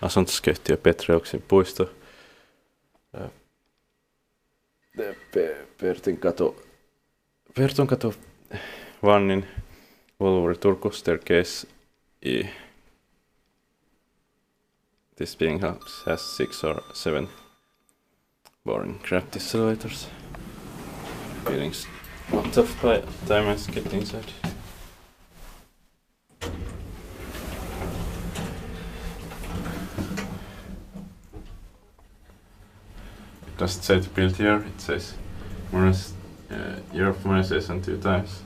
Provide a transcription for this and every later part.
asuntoskeittiö Petreuksin puisto. Pertunkatu vannin Luolavuori Turku staircase. This being house has 6 or 7 boring crafty elevators. Feelings not tough by time I get inside. It doesn't say to build here, it says year of modernization 2 times.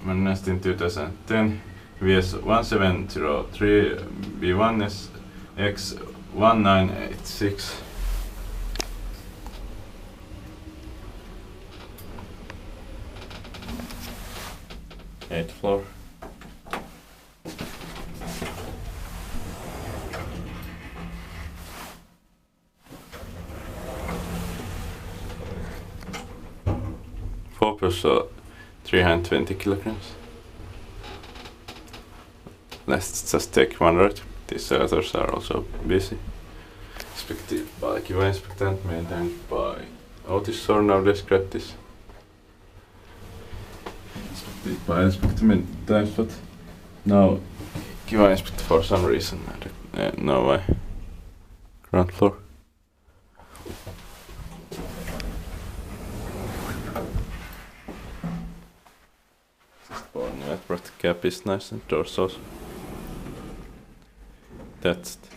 Modernized in 2010, VS 1703, B1S X 1986. 8th floor. Focus 320 kilograms. Let's just take one right. These others are also busy. Inspected by QA inspectant, maintained by Otis or nowadays gratis. Inspected by inspector many times, but now QA inspector for some reason. I don't know why. Ground floor. But the cap is nice and doors also. That's it.